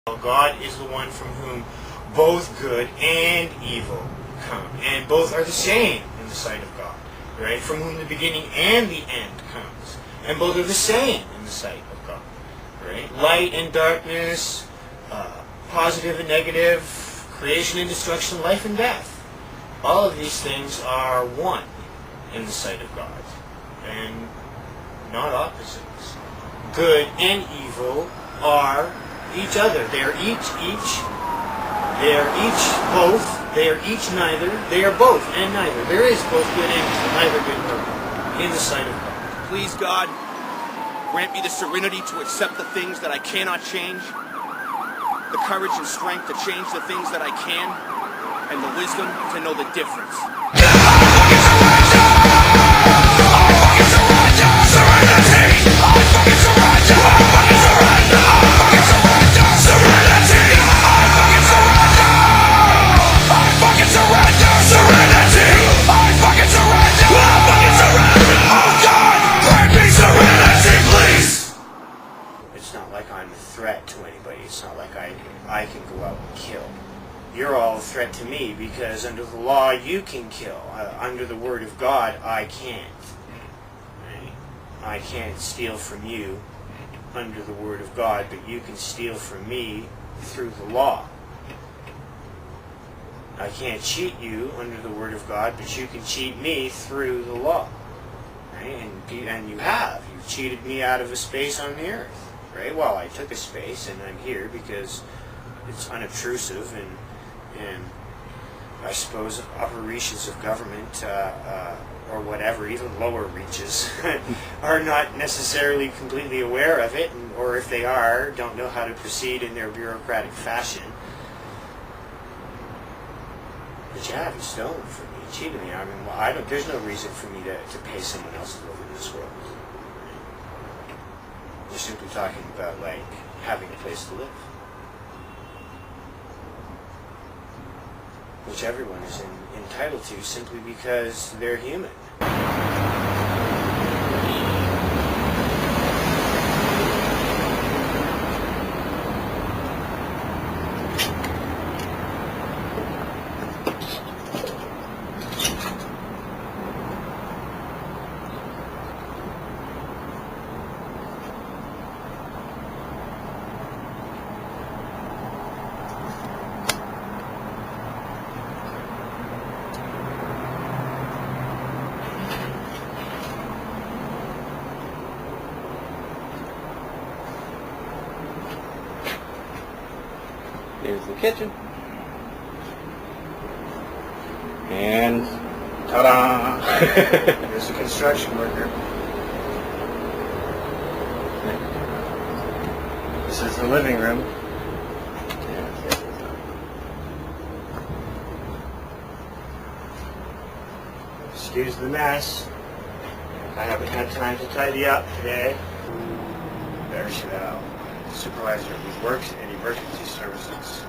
God is the one from whom both good and evil come, and both are the same in the sight of God, right? From whom the beginning and the end comes, and both are the same in the sight of God, right? Light and darkness, positive and negative, creation and destruction, life and death. All of these things are one in the sight of God, and not opposites. Good and evil are each other. They are each, they are each both, they are each neither, they are both and neither. There is both good and evil, neither good nor evil, in the sight of God. Please, God, grant me the serenity to accept the things that I cannot change, the courage and strength to change the things that I can, and the wisdom to know the difference. It's not like I'm a threat to anybody. It's not like I can go out and kill. You're all a threat to me because under the law you can kill. Under the word of God I can't. Right? I can't steal from you under the word of God, but you can steal from me through the law. I can't cheat you under the word of God, but you can cheat me through the law. Right? And you have. You've cheated me out of a space on the earth. Right? Well, I took a space and I'm here because it's unobtrusive and I suppose upper reaches of government or whatever, even lower reaches, are not necessarily completely aware of it, or if they are, don't know how to proceed in their bureaucratic fashion. But yeah, you stolen from me, cheated me. I mean, well, there's no reason for me to pay someone else to live in this world. We're simply talking about, like, having a place to live, which everyone is entitled to simply because they're human. There's the kitchen. And ta-da! There's a construction worker. This is the living room. Excuse the mess. I haven't had time to tidy up today. There she go. Supervisor who works in emergency services.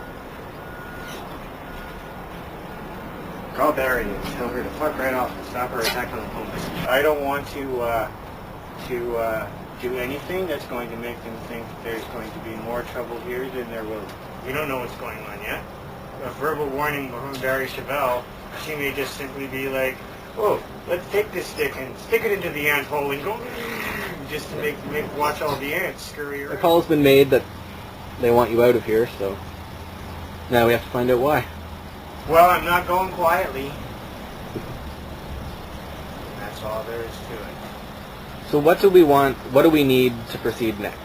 Call Barry and tell her to fuck right off and stop her attack on the homeless. I don't want to do anything that's going to make them think there's going to be more trouble here than there will. We don't know what's going on yet. A verbal warning from Barry Chevelle, she may just simply be like, oh, let's take this stick and stick it into the ant hole and go just to make watch all the ants scurry around. A call's been made that they want you out of here, so now we have to find out why. Well, I'm not going quietly. That's all there is to it. So what do we want, what do we need to proceed next?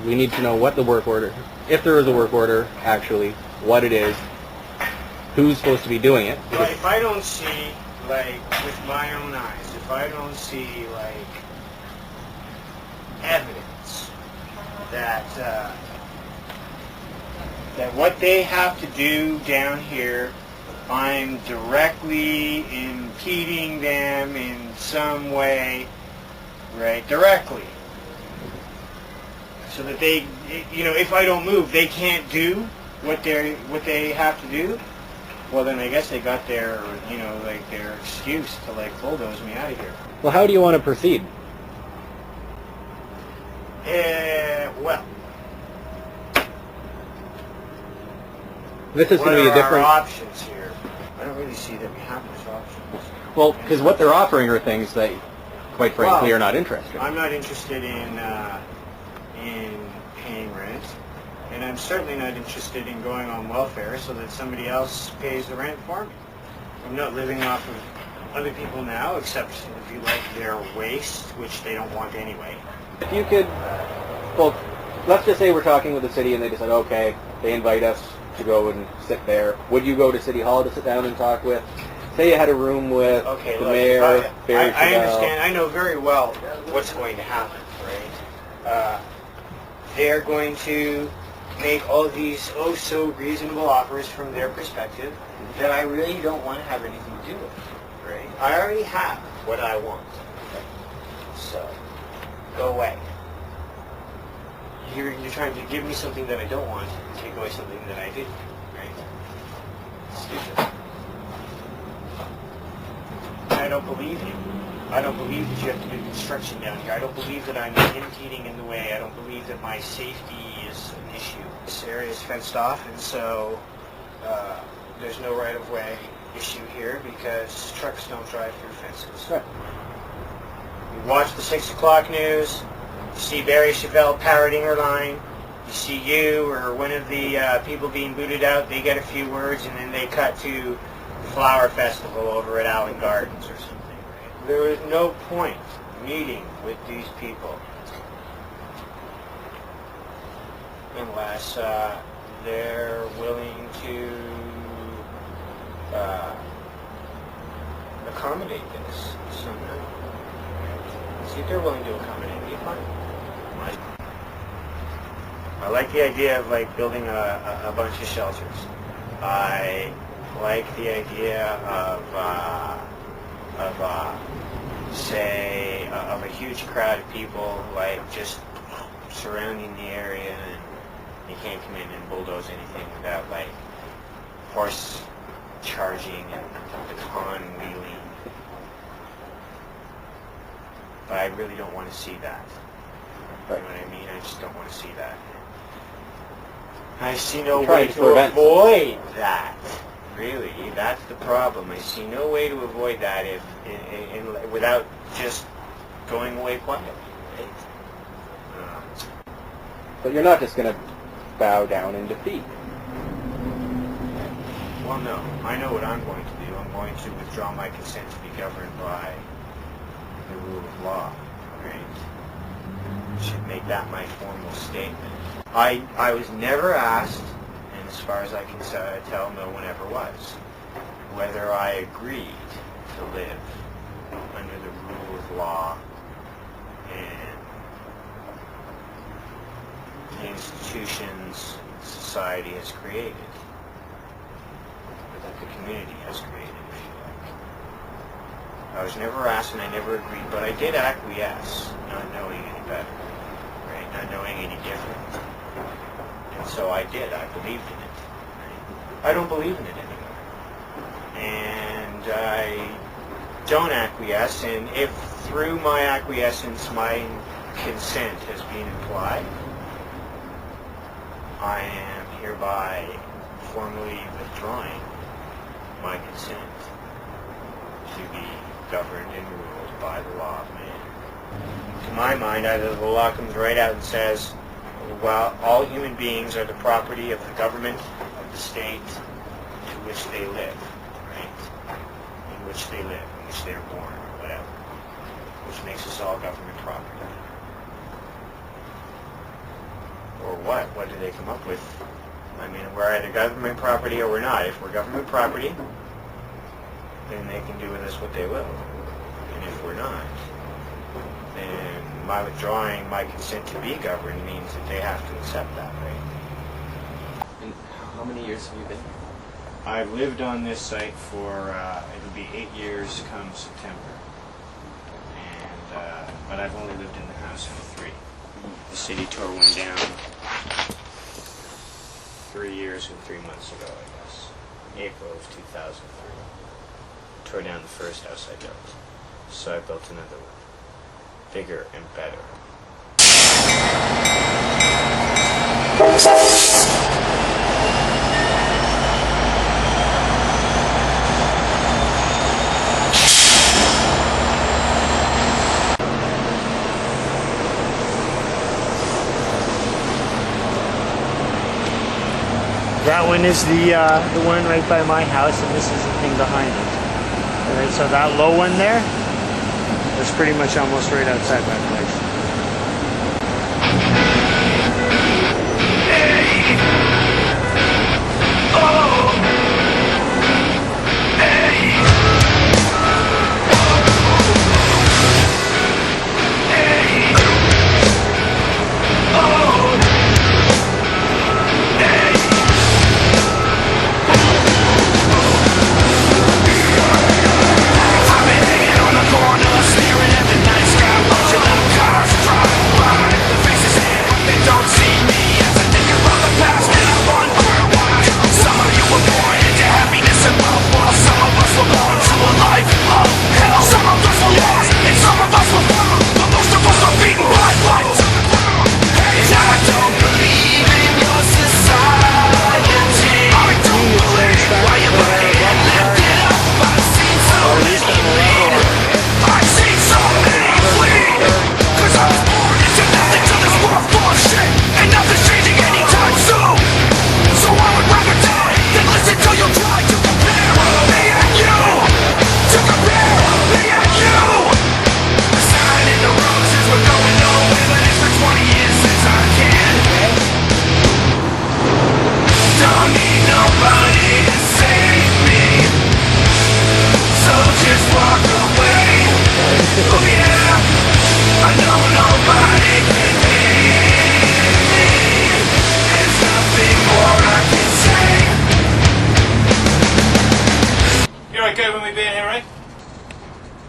We need to know what the work order, if there is a work order, actually, what it is, who's supposed to be doing it. Well, if I don't see, like, with my own eyes, if I don't see, like, evidence that that what they have to do down here, I'm directly impeding them in some way, right, directly. So that they, you know, if I don't move, they can't do what they have to do. Well, then I guess they got their, you know, like their excuse to like bulldoze me out of here. Well, how do you want to proceed? Well, This is what going to be a are different... our options here? I don't really see that we have much options. Well, because what they're offering are things that, quite frankly, Well, are not interesting. I'm not interested in paying rent, and I'm certainly not interested in going on welfare so that somebody else pays the rent for me. I'm not living off of other people now, except if you like their waste, which they don't want anyway. If you could, well, let's just say we're talking with the city and they decide, okay, they invite us to go and sit there. Would you go to City Hall to sit down and talk with? Say you had a room with the mayor, Barry I Chevelle. understand. I know very well what's going to happen, right? They're going to make all these so reasonable offers from their perspective that I really don't want to have anything to do with, right? I already have what I want. So, go away. You're trying to give me something that I don't want and take away something that I do, right? Stupid. I don't believe you. I don't believe that you have to do construction down here. I don't believe that I'm impeding in the way. I don't believe that my safety is an issue. This area is fenced off, and so there's no right-of-way issue here because trucks don't drive through fences. Right. You watch the 6 o'clock news, you see Barry Chevelle parroting her line, you see you or one of the people being booted out, they get a few words, and then they cut to the Flower Festival over at Allen Gardens or something. Right? There is no point meeting with these people unless they're willing to accommodate this somehow. See if they're willing to accommodate me, fine. I like the idea of like building a bunch of shelters. I like the idea of say of a huge crowd of people like just surrounding the area, and you can't come in and bulldoze anything without like horse charging and baton wheeling. But I really don't want to see that. You know what I mean? I just don't want to see that. I see no way to avoid that. Really, that's the problem. I see no way to avoid that if without just going away quietly. But you're not just going to bow down in defeat. Well, no. I know what I'm going to do. I'm going to withdraw my consent to be governed by the rule of law. Right? I should make that my formal statement. I was never asked, and as far as I can tell, no one ever was, whether I agreed to live under the rule of law and the institutions society has created, or that the community has created, if you like. I was never asked and I never agreed, but I did acquiesce, not knowing any better, right? Not knowing any different. And so I did. I believed in it. Right? I don't believe in it anymore. And I don't acquiesce, and if through my acquiescence my consent has been implied, I am hereby formally withdrawing my consent to be governed and ruled by the law of man. To my mind, either the law comes right out and says, well, all human beings are the property of the government of the state in which they live, right? In which they live, in which they're born, or whatever, which makes us all government property. Or what? What do they come up with? I mean, we're either government property or we're not. If we're government property, then they can do with us what they will. And if we're not, then my withdrawing my consent to be governed means that they have to accept that, right? And how many years have you been? I've lived on this site for, it'll be 8 years come September. And, but I've only lived in the house for 3. The city tore one down 3 years and 3 months ago, I guess. April of 2003. Tore down the first house I built. So I built another one. Bigger and better. That one is the one right by my house, and this is the thing behind it. All right, so that low one there is pretty much almost right outside my place.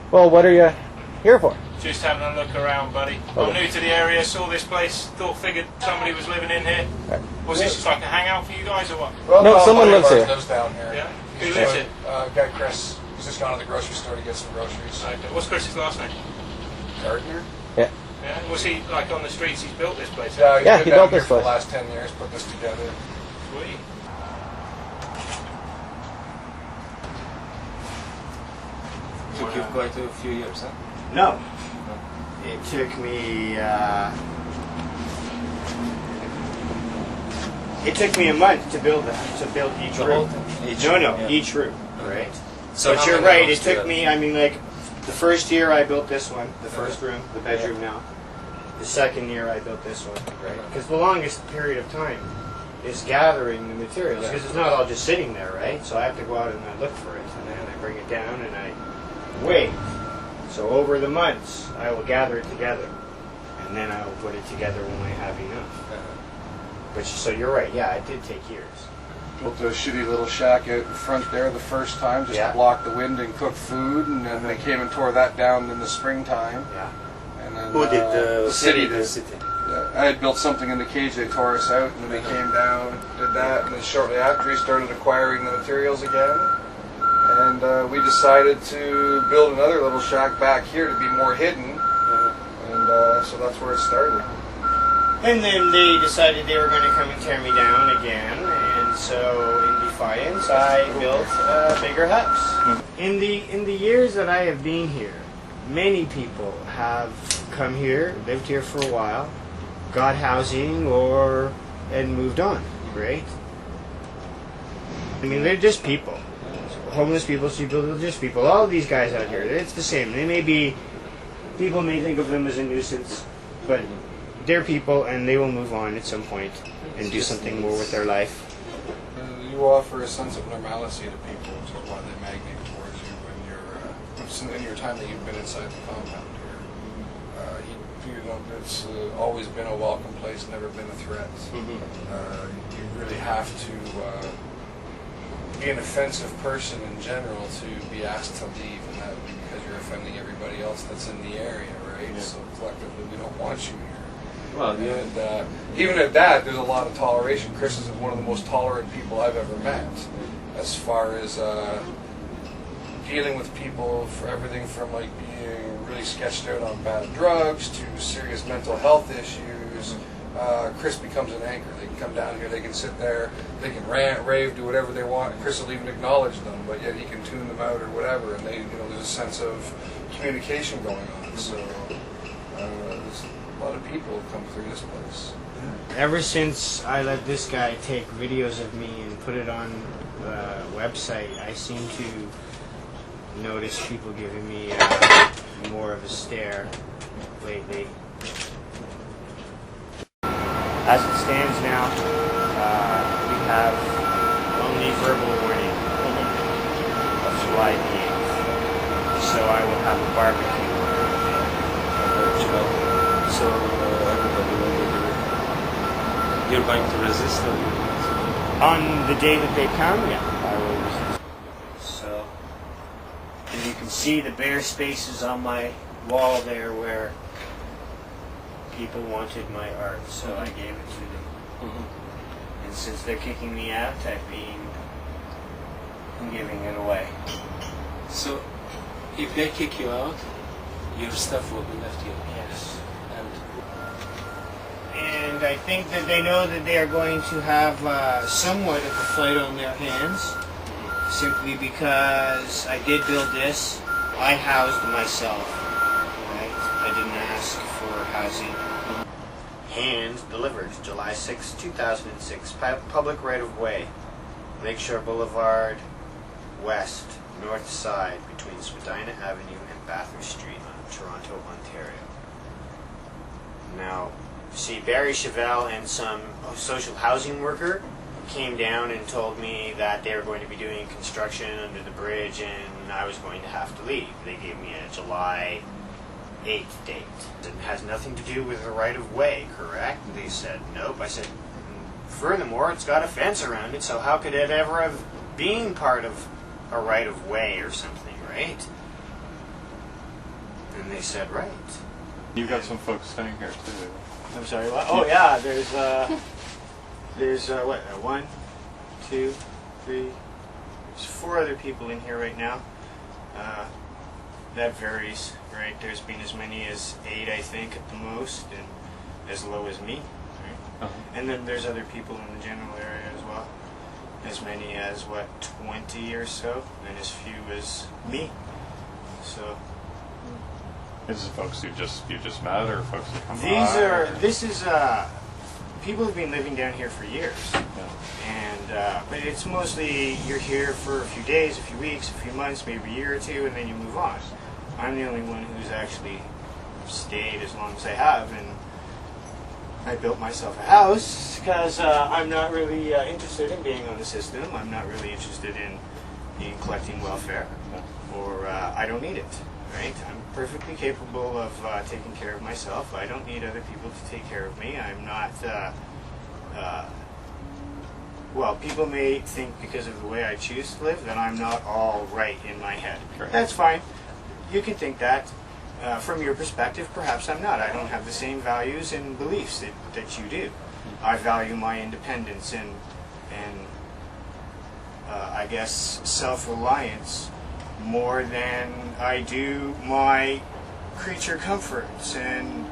Well, what are you here for? Just having a look around, buddy. I'm new to the area, saw this place, figured somebody was living in here. Right. Was this just like a hangout for you guys or what? Well, No, someone lives here. Lives down here. Yeah? Who lives here? Guy Chris. He's just gone to the grocery store to get some groceries. Okay. What's Chris's last name? Gardiner? Yeah. Yeah. Was he like on the streets? He's built this place. Yeah, he's Yeah, been he down built here this for the place. last 10 years, put this together. Sweet. Took you quite a few years, huh? No. It took me. It took me a month to build that. To build each The room. whole thing? Each room. Right. So but how you're many right. rooms It do you took have? me. I mean, like, the first year I built this one, the first room, the bedroom now. The second year I built this one, right? Because the longest period of time is gathering the materials, because it's not all just sitting there, right? So I have to go out and I look for it, and then I bring it down and I wait. So over the months, I will gather it together, and then I will put it together when I have enough. Which, so you're right, yeah, it did take years. Built a shitty little shack out in front there the first time, just Yeah. to block the wind and cook food, and then they came and tore that down in the springtime. Yeah. And then, Who did the city The did. city. Yeah, I had built something in the cage, they tore us out, and then they came down, did that, and then shortly after he started acquiring the materials again. And we decided to build another little shack back here to be more hidden, and so that's where it started. And then they decided they were going to come and tear me down again, and so in defiance, I built a bigger house. In the years that I have been here, many people have come here, lived here for a while, got housing, and moved on, right? I mean, they're just people. Homeless people, they're just people. All of these guys out here, it's the same. People may think of them as a nuisance, but they're people, and they will move on at some point and do something more with their life. You offer a sense of normalcy to people, which is why they magnate towards you in your time that you've been inside the compound here. It's always been a welcome place, never been a threat. You really have to be an offensive person in general to be asked to leave, and that because you're offending everybody else that's in the area, right? Yeah. So collectively, we don't want you here. Well, yeah. And even at that, there's a lot of toleration. Chris is one of the most tolerant people I've ever met, as far as dealing with people for everything from like being really sketched out on bad drugs to serious mental health issues. Chris becomes an anchor. They can come down here, they can sit there, they can rant, rave, do whatever they want. Chris will even acknowledge them, but yet he can tune them out or whatever, and there's a sense of communication going on. So there's a lot of people have come through this place. ever since I let this guy take videos of me and put it on the website, I seem to notice people giving me more of a stare lately. As it stands now, we have only verbal warning of July the 8th. So I will have a barbecue. So everybody will you're going to resist them? On the day that they come, yeah, I will resist. So, and you can see the bare spaces on my wall there where people wanted my art, so I gave it to them. And since they're kicking me out, I'm giving it away. So if they kick you out, your stuff will be left here. Yes. And I think that they know that they are going to have somewhat of a fight on their hands, simply because I did build this. I housed myself, right? I didn't ask for housing. Hand delivered, July 6, 2006. Public right-of-way, Lakeshore Boulevard, west, north side, between Spadina Avenue and Bathurst Street on Toronto, Ontario. Now, see, Barry Chevelle and some social housing worker came down and told me that they were going to be doing construction under the bridge and I was going to have to leave. They gave me a July 8th date. It has nothing to do with the right-of-way, correct? And they said, nope. I said, furthermore, it's got a fence around it, so how could it ever have been part of a right-of-way or something, right? And they said, right. You've got some folks staying here too. I'm sorry, what? Oh yeah, there's what, 1, 2, 3, there's 4 other people in here right now. That varies, right? There's been as many as 8, I think, at the most, and as low as me, right? And then there's other people in the general area as well. As many as, what, 20 or so, and as few as me. So... This is folks you just met, or folks that come This is people have been living down here for years, and but it's mostly you're here for a few days, a few weeks, a few months, maybe a year or two, and then you move on. I'm the only one who's actually stayed as long as I have, and I built myself a house because I'm not really interested in being on the system. I'm not really interested in collecting welfare, or I don't need it. Right? I'm perfectly capable of taking care of myself. I don't need other people to take care of me. I'm not, well, people may think because of the way I choose to live that I'm not all right in my head. Correct. That's fine. You can think that. From your perspective, perhaps I'm not. I don't have the same values and beliefs that you do. I value my independence and I guess self-reliance more than I do my creature comforts and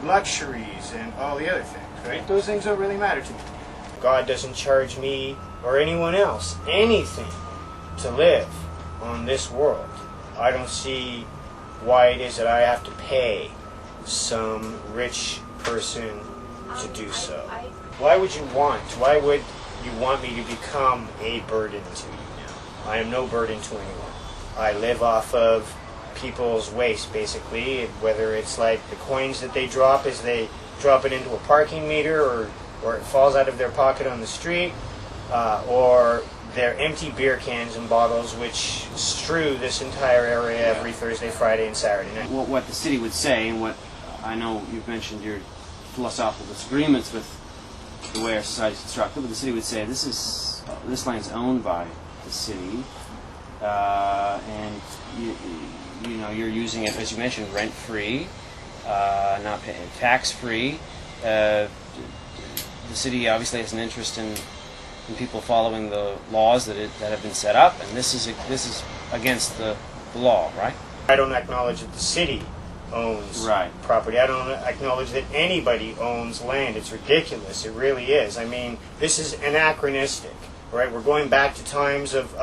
luxuries and all the other things, right? Those things don't really matter to me. God doesn't charge me or anyone else anything to live on this world. I don't see why it is that I have to pay some rich person to do so. Why would you want me to become a burden to you now? I am no burden to anyone. I live off of people's waste, basically, whether it's like the coins that they drop as they drop it into a parking meter, or it falls out of their pocket on the street, or their empty beer cans and bottles which strew this entire area every Thursday, Friday, and Saturday night. Well, what the city would say, and what I know you've mentioned your philosophical disagreements with the way our society is constructed, but the city would say this land's owned by the city. And you know you're using it, as you mentioned, rent-free, not paying tax-free. The city obviously has an interest in people following the laws that have been set up, and this is against the law, right? I don't acknowledge that the city owns property. I don't acknowledge that anybody owns land. It's ridiculous. It really is. I mean, this is anachronistic. Right, we're going back to times of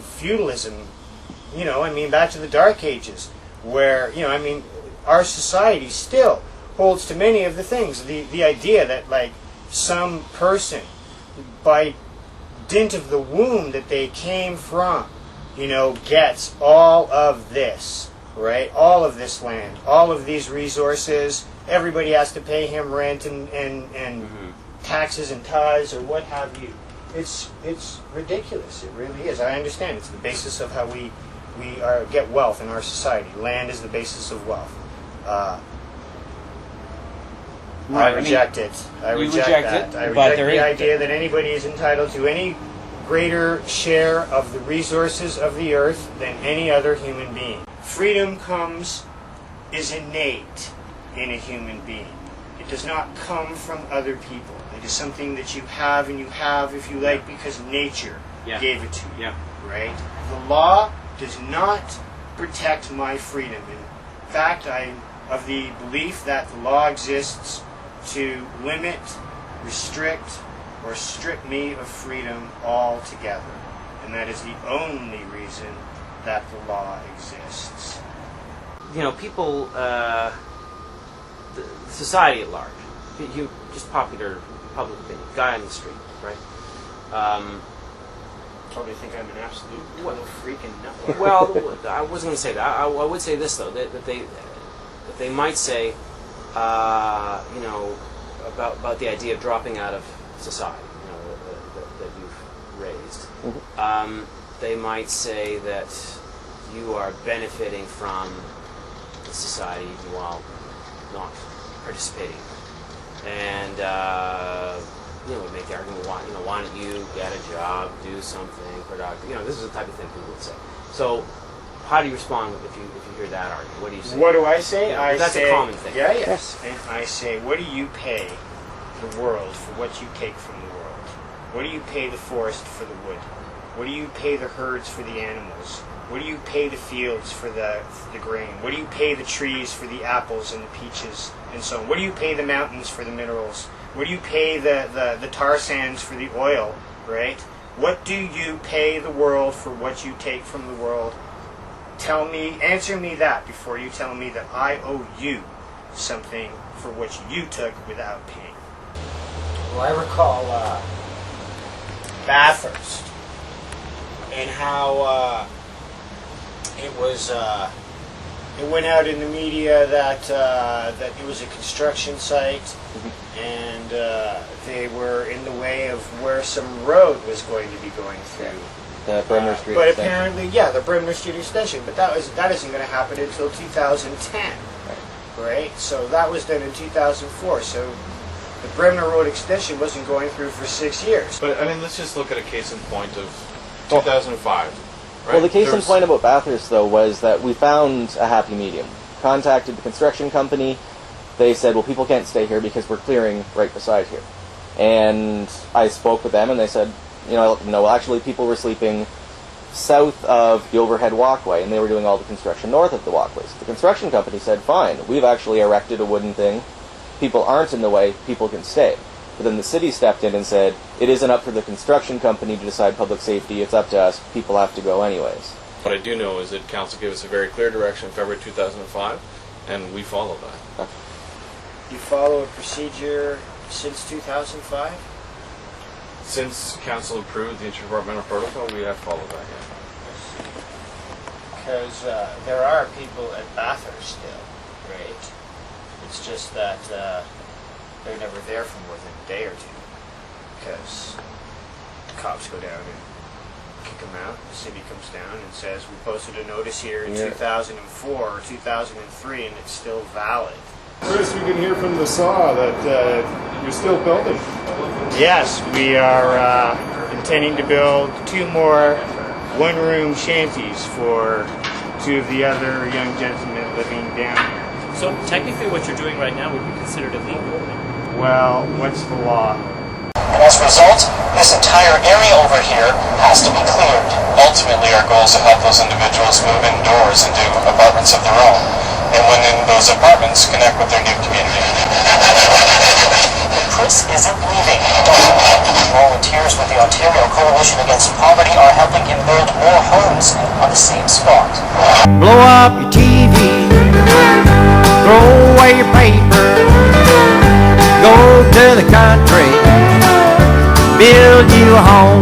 feudalism, back to the Dark Ages, where, our society still holds to many of the things. The idea that, like, some person, by dint of the womb that they came from, gets all of this, right? All of this land, all of these resources. Everybody has to pay him rent and taxes and tithes or what have you. It's ridiculous. It really is. I understand. It's the basis of how we get wealth in our society. Land is the basis of wealth. I reject it. I reject that. I reject the idea that anybody is entitled to any greater share of the resources of the earth than any other human being. Freedom is innate in a human being. It does not come from other people. It is something that you have, and you have, if you like, because nature gave it to you. Yeah. Right? The law does not protect my freedom. In fact, I'm of the belief that the law exists to limit, restrict, or strip me of freedom altogether. And that is the only reason that the law exists. People, the society at large, just popular public opinion, guy on the street, right? Probably think I'm an absolute little freaking nut. Well, I wasn't going to say that. I would say this though, that they might say, about the idea of dropping out of society, that you've raised. Mm-hmm. They might say that you are benefiting from the society while not participating, and would make the argument, why don't you get a job, do something productive? This is the type of thing people would say. So, how do you respond if you hear that argument? What do you say? What do I say? That's a common thing. Yeah, yes. And I say, what do you pay the world for what you take from the world? What do you pay the forest for the wood? What do you pay the herds for the animals? What do you pay the fields for the grain? What do you pay the trees for the apples and the peaches and so on? What do you pay the mountains for the minerals? What do you pay the tar sands for the oil, right? What do you pay the world for what you take from the world? Answer me that before you tell me that I owe you something for what you took without paying. Well, I recall Bathurst and how it went out in the media that it was a construction site, and they were in the way of where some road was going to be going through. The Bremner Street but extension. Apparently, the Bremner Street extension. But that isn't going to happen until 2010, right? So that was done in 2004. So the Bremner Road extension wasn't going through for 6 years. But let's just look at a case in point of 2005. Right? Well, the case in point about Bathurst, though, was that we found a happy medium. Contacted the construction company. They said, well, people can't stay here because we're clearing right beside here. And I spoke with them, and they said, I let them know, well, actually, people were sleeping south of the overhead walkway, and they were doing all the construction north of the walkways. The construction company said, fine, we've actually erected a wooden thing. People aren't in the way, people can stay. But then the city stepped in and said, it isn't up for the construction company to decide public safety, it's up to us, people have to go anyways. What I do know is that Council gave us a very clear direction in February 2005, and we followed that. You follow a procedure since 2005? Since Council approved the interdepartmental protocol, we have followed that, Because there are people at Bathurst still, right? It's just that they're never there for more than a day or two, because the cops go down and kick them out. The city comes down and says, we posted a notice here in 2004 or 2003, and it's still valid. Chris, we can hear from the saw that you're still building. Yes, we are intending to build 2 more one-room shanties for 2 of the other young gentlemen living down here. So technically what you're doing right now would be considered illegal. Well, what's the law? And as a result, this entire area over here has to be cleared. Ultimately, our goal is to help those individuals move indoors into apartments of their own. And when in those apartments, connect with their new community. But Chris isn't leaving. Volunteers with the Ontario Coalition Against Poverty are helping him build more homes on the same spot. Blow up your TV, throw away your paper, go to the country, build you a home.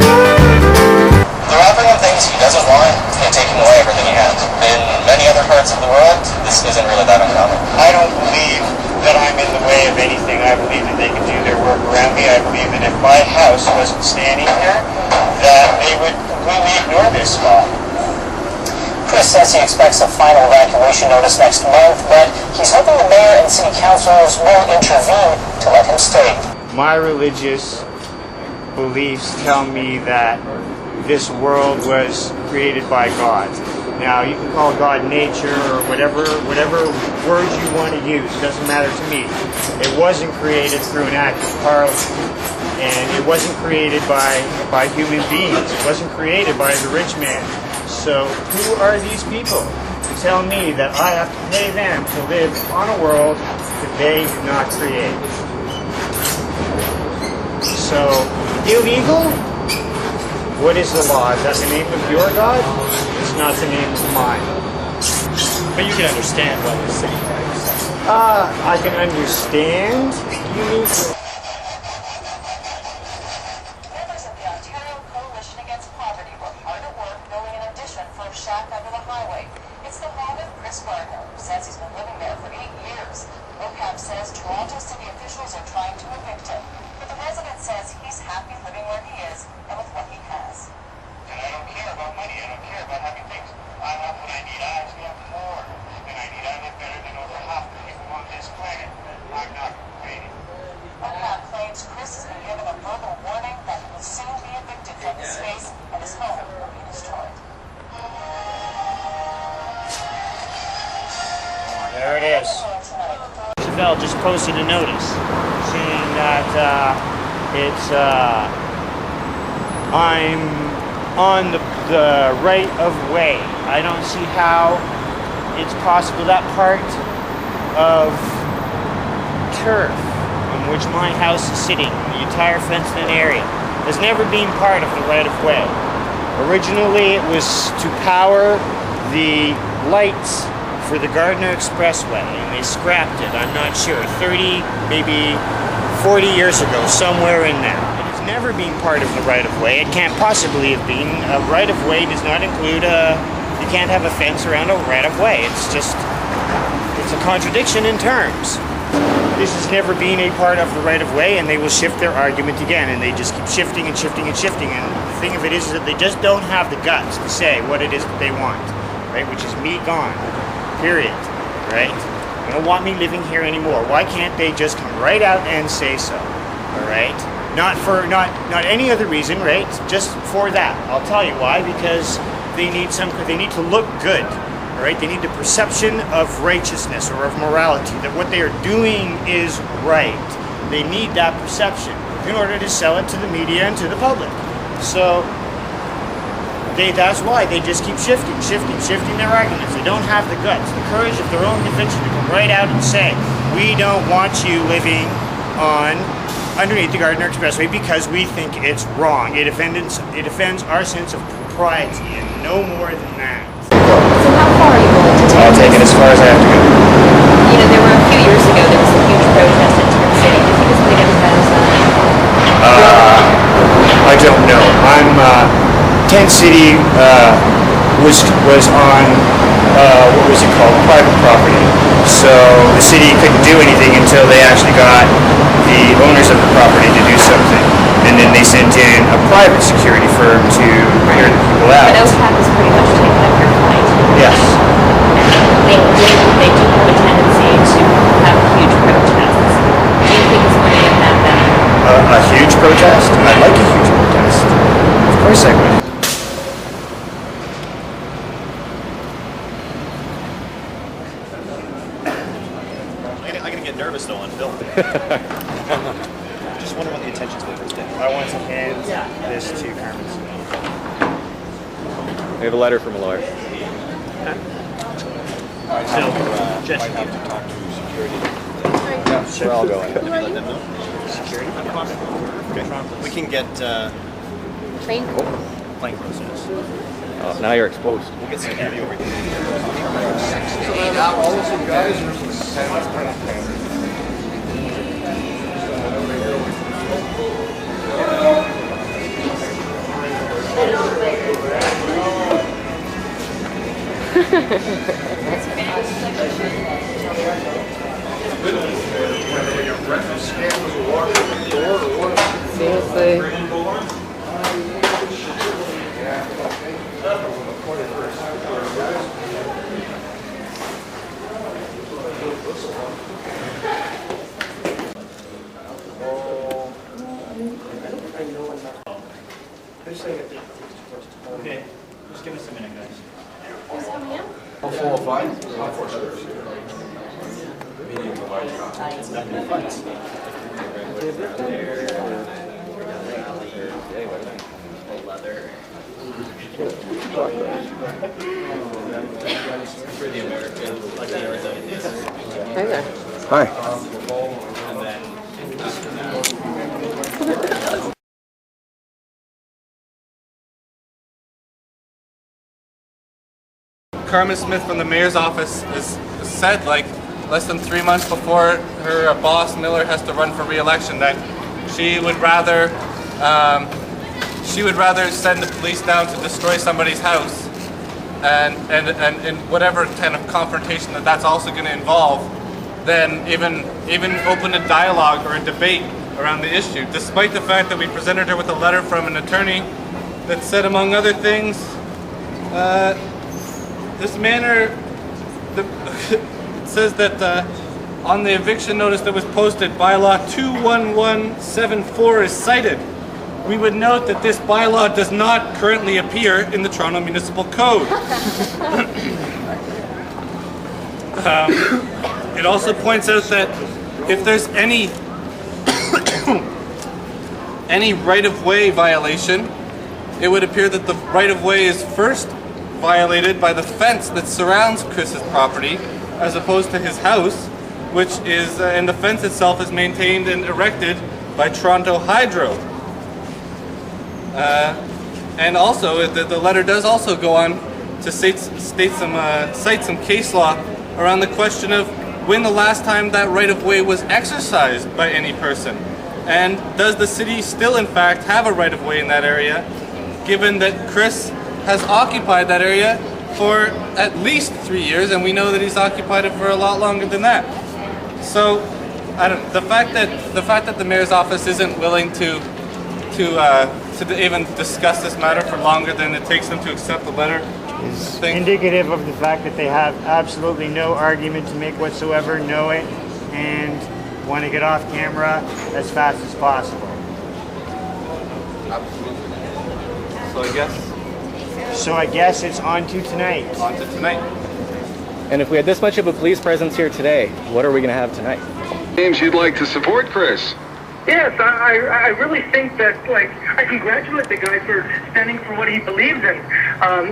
They're offering him things he doesn't want and taking away everything he has. In many other parts of the world, this isn't really that uncommon. I don't believe that I'm in the way of anything. I believe that they can do their work around me. I believe that if my house wasn't standing here, that they would completely ignore this law. Chris says he expects a final evacuation notice next month, but he's hoping the mayor and city councilors will intervene to let him stay. My religious beliefs tell me that this world was created by God. Now, you can call God nature or whatever words you want to use. It doesn't matter to me. It wasn't created through an act of parliament. And it wasn't created by human beings. It wasn't created by the rich man. So who are these people to tell me that I have to pay them to live on a world that they did not create? So, illegal? What is the law? Is that the name of your God? It's not the name of mine. But you can understand what you're saying, right? I can understand. You need to... Members of the Ontario Coalition Against Poverty were hard at work building an addition for a shack under the highway. It's the home of Chris Gardiner, who says he's been living there for 8 years. OCAP says Toronto city officials are trying to evict him, but the resident says he's happy living where he is and with what he has. And I don't care about money. I don't care about having things. I have what I need. I actually have more than I need. I live better than over half the people on this planet. I'm not complaining. OCAP claims Chris has been given a verbal warning that he will soon be evicted from his space and his home will be destroyed. There it is. Chevelle just posted a notice Saying that I'm on the right of way. I don't see how it's possible that part of turf on which my house is sitting, the entire fenced-in area, has never been part of the right of way. Originally, it was to power the lights for the Gardiner Expressway, and they scrapped it, I'm not sure, 30, maybe 40 years ago, somewhere in there. It has never been part of the right-of-way. It can't possibly have been. A right-of-way does not include you can't have a fence around a right-of-way. It's a contradiction in terms. This has never been a part of the right-of-way, and they will shift their argument again, and they just keep shifting and shifting and shifting, and the thing of it is that they just don't have the guts to say what it is that they want, right, which is me gone. Period. Right? They don't want me living here anymore. Why can't they just come right out and say so? All right? Not any other reason, right? Just for that. I'll tell you why. Because they need to look good. All right? They need the perception of righteousness or of morality, that what they are doing is right. They need that perception in order to sell it to the media and to the public. So that's why they just keep shifting their arguments. They don't have the guts, the courage of their own conviction to come right out and say, we don't want you living underneath the Gardiner Expressway because we think it's wrong. It offends our sense of propriety and no more than that. So how far are you willing to take I'll take it as far as I have to go. You know, there were a few years ago, there was a huge protest in Turk City. Do you think it's going to get as bad as that? I don't know. Tent City was on what was it called, private property. So the city couldn't do anything until they actually got the owners of the property to do something, and then they sent in a private security firm to clear the people out. But OCAP has pretty much taken up your fight. Yes. They do have a tendency to have huge protests. Do you think it's going to get that bad? A huge protest? I'd like a huge protest. Of course I would. I'm going to get nervous, though, on film. Just wonder what the intentions were first day. I want to hand this to Carmen. We have a letter from a lawyer. Jess, you have to talk to security. Yeah, sure, I'll go in. Have you let them know? Security? Okay. We can get Plane process. Oh, now you're exposed. We'll get security over here. All of some guys are Seriously. Okay, just give us a minute, guys. Who's coming in? 405? Hi there. Carmen Smith from the mayor's office has said, like, less than 3 months before her boss Miller has to run for re-election, that she would rather send the police down to destroy somebody's house, and whatever kind of confrontation that's also going to involve, than even open a dialogue or a debate around the issue. Despite the fact that we presented her with a letter from an attorney that said, among other things, this manner says that on the eviction notice that was posted, bylaw 21174 is cited. We would note that this bylaw does not currently appear in the Toronto Municipal Code. It also points out that if there's any right-of-way violation, it would appear that the right-of-way is first violated by the fence that surrounds Chris's property, as opposed to his house, which is, and the fence itself is maintained and erected by Toronto Hydro. And also, the letter does also go on to cite some case law around the question of when the last time that right-of-way was exercised by any person. And does the city still, in fact, have a right-of-way in that area, given that Chris has occupied that area for at least 3 years, and we know that he's occupied it for a lot longer than that. So, the fact that the mayor's office isn't willing to even discuss this matter for longer than it takes them to accept the letter is indicative of the fact that they have absolutely no argument to make whatsoever, know it, and want to get off camera as fast as possible. So I guess it's on to tonight. On to tonight. And if we had this much of a police presence here today, what are we going to have tonight? Names you'd like to support, Chris? Yes, I really think that, like, I congratulate the guy for standing for what he believes in.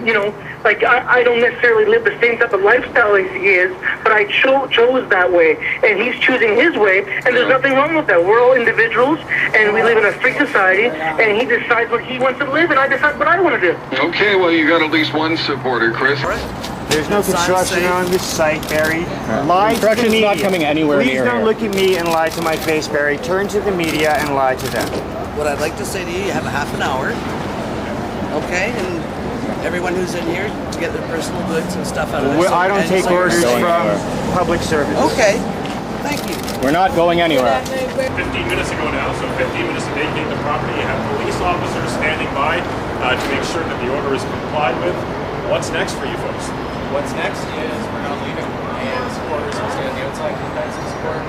You know, like, I don't necessarily live the same type of lifestyle as he is, but I chose that way, and he's choosing his way, and there's nothing wrong with that. We're all individuals, and we live in a free society, and he decides what he wants to live, and I decide what I want to do. Okay, well, you got at least one supporter, Chris. There's no construction on this site, Barry. Lie to the media. Not coming anywhere Please near don't here. look at me and lie to my face, Barry. Turn to the media and lie to them. What I'd like to say to you, you have a half an hour, okay? And everyone who's in here to get their personal goods and stuff out of this. I don't take orders from public service. Okay, thank you. We're not going anywhere. 15 minutes ago now, so 15 minutes to vacate the property. You have police officers standing by to make sure that the order is complied with. What's next for you folks? What's next is we're not leaving, and supporters will stay on the outside for the fence and support,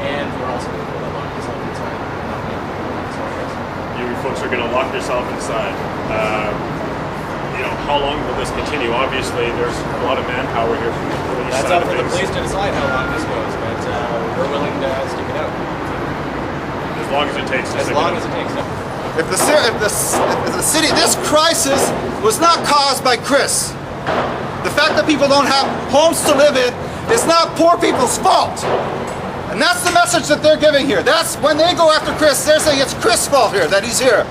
and we're also going to lock yourself inside. You folks are going to lock yourself inside. You know, how long will this continue? Obviously, there's a lot of manpower here from the police That's side up of for the things. police to decide how long this goes, but we're willing to stick it out. As long as it takes. As long as it takes. If the city, this crisis was not caused by Chris. The fact that people don't have homes to live in is not poor people's fault. And that's the message that they're giving here. That's when they go after Chris, they're saying it's Chris' fault here, that he's here.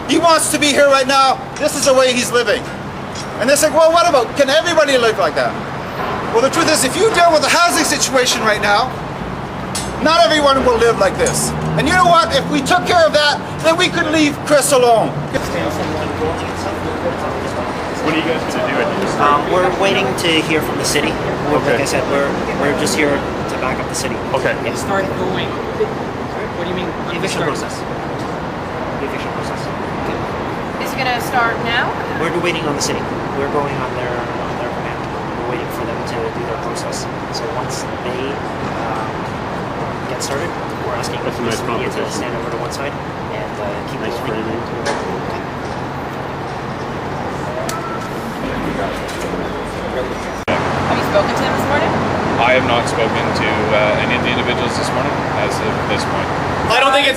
He wants to be here right now. This is the way he's living. And they're saying, well, what about, can everybody live like that? Well, the truth is, if you deal with the housing situation right now, not everyone will live like this. And you know what? If we took care of that, then we could leave Chris alone. What are you guys going to do at this? We're waiting to hear from the city. Okay. Like I said, we're just here to back up the city. Okay. Yeah. Start going. What do you mean? The eviction process. The eviction process. Is it going to start now? We're waiting on the city. We're going on their command. We're waiting for them to do their process. So once they get started, we're asking the media to stand over to one side and keep nice framing. Have you spoken to him this morning? I have not spoken to any of the individuals this morning as of this point. I don't think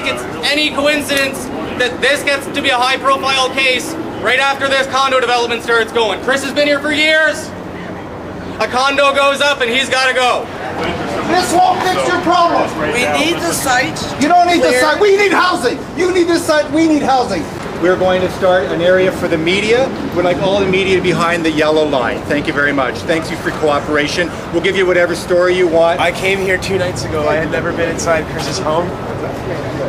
it's any coincidence that this gets to be a high-profile case right after this condo development starts going. Chris has been here for years. A condo goes up and he's got to go. This won't fix your problem. We need the site. You don't need the site. We need housing. You need this site. We need housing. We're going to start an area for the media. We'd like all the media behind the yellow line. Thank you very much. Thanks you for cooperation. We'll give you whatever story you want. I came here 2 nights ago. I had never been inside Chris's home.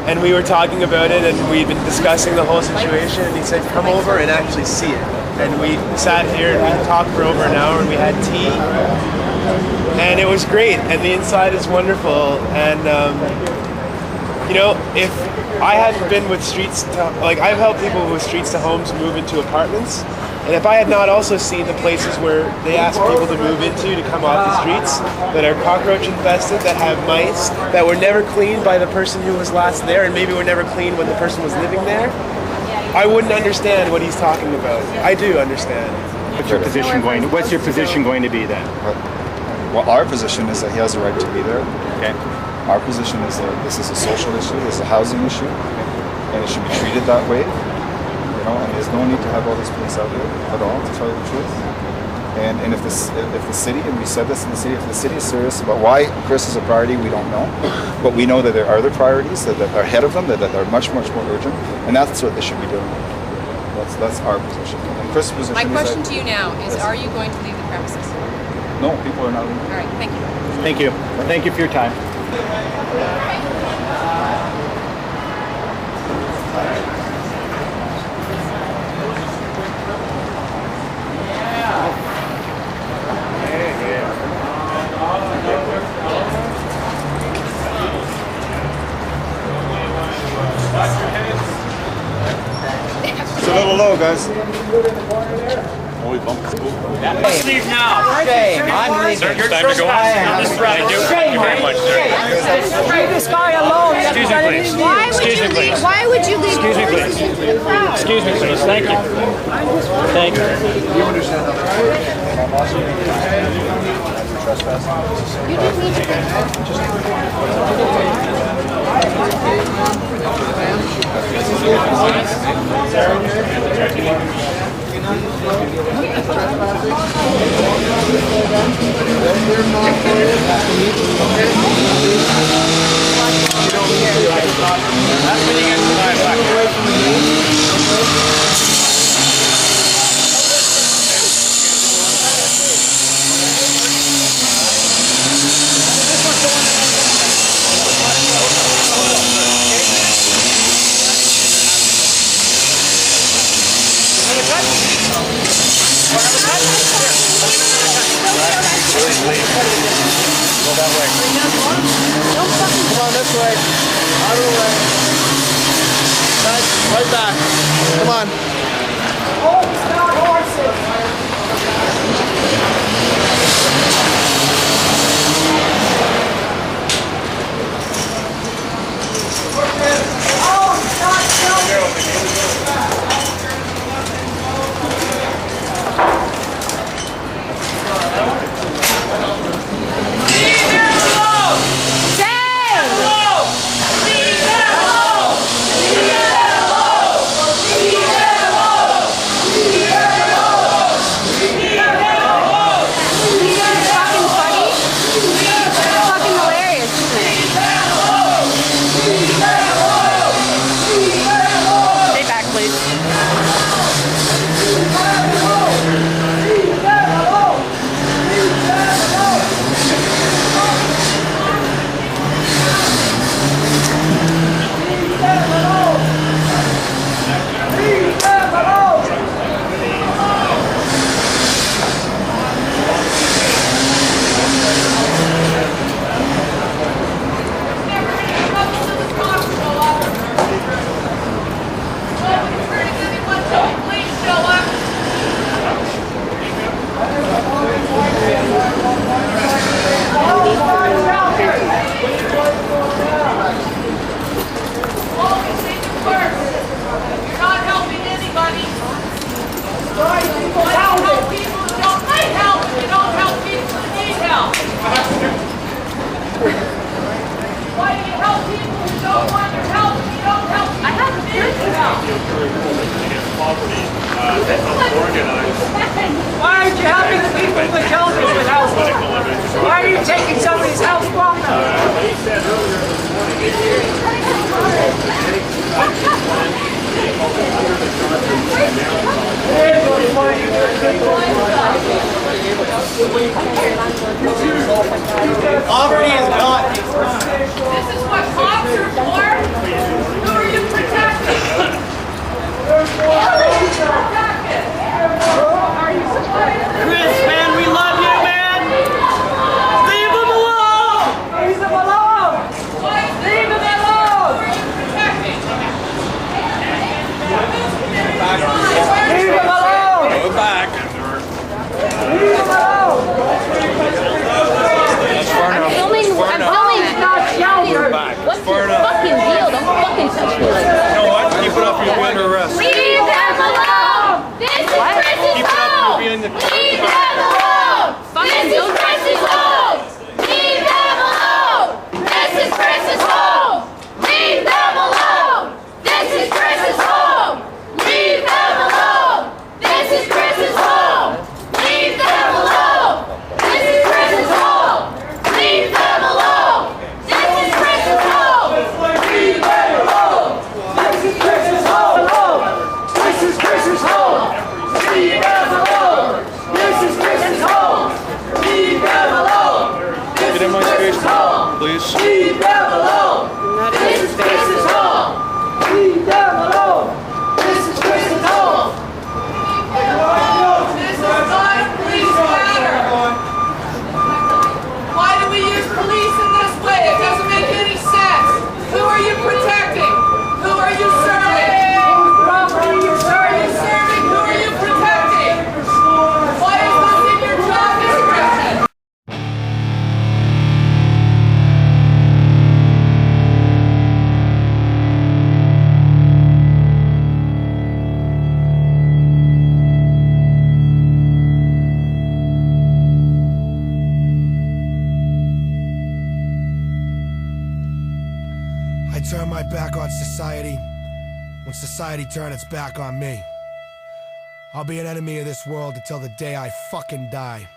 And we were talking about it and we'd been discussing the whole situation and he said, come over and actually see it. And we sat here and we talked for over an hour and we had tea. And it was great. And the inside is wonderful. And, you know, if I hadn't been with streets to, like, I've helped people with streets to homes move into apartments. And if I had not also seen the places where they ask people to move into to come off the streets that are cockroach infested, that have mice, that were never cleaned by the person who was last there and maybe were never cleaned when the person was living there, I wouldn't understand what he's talking about. I do understand. What's your position going to be then? Well, our position is that he has a right to be there. Okay. Our position is that this is a social issue, this is a housing issue, and it should be treated that way. You know, and there's no need to have all this police out there at all, to tell you the truth. And if the city, and we said this in the city, if the city is serious about why Chris is a priority, we don't know. But we know that there are other priorities that are ahead of them, that are much, much more urgent, and that's what they should be doing. That's our position. And Chris' position My is question that, to you now is, are you going to leave the premises? no, people are not leaving. All right, thank you. Thank you. Thank you for your time. It's a little low, guys. Leave now. Shame. I'm leaving. Sir, it's time to go. Thank you. Thank you very much, sir. Leave this guy alone. Excuse me, please. Why would you leave? Why would you leave? Excuse me, please. Excuse me, please. Thank you. Thank you. You understand how You didn't need to Go that way. Come on this way. Out of the way. Guys, right back. Come on. Oh, stop horses. poverty that's organized. Why aren't you helping the people with shelters with house? Why are you taking somebody's house from them? He said earlier this Poverty is gone. This is what cops are for? Who are you protecting? Chris, man, we love you, man. Leave him alone. Leave him alone. Leave him alone. Leave him alone. Go back. Leave him alone. I'm filming not shelter. What's your fucking deal? Don't fucking touch me like that. You know what? Keep it up. You'll be under arrest. Leave them alone! This is Chris's home! Leave them alone! This is Chris's home! Leave them alone! This is Chris's home! Leave them alone! This is Chris's home! Leave them alone! This is Chris's home! Leave them alone! This is Chris's home! Leave them alone! This is Chris's home! Leave them alone! This is Chris's home! This is Chris's home! Leave them alone! This is Chris's home! Leave them alone! Get in my face, please. Leave them alone! This is Chris's home! Leave them alone! This is Chris's home! This is not a police matter. Why do we use police in this way? It doesn't make any sense. Who are you protecting? Who are you serving? Whose property are you serving? Who are you protecting? Why is this in your job description? I turn my back on society when society turns its back on me. I'll be an enemy of this world until the day I fucking die.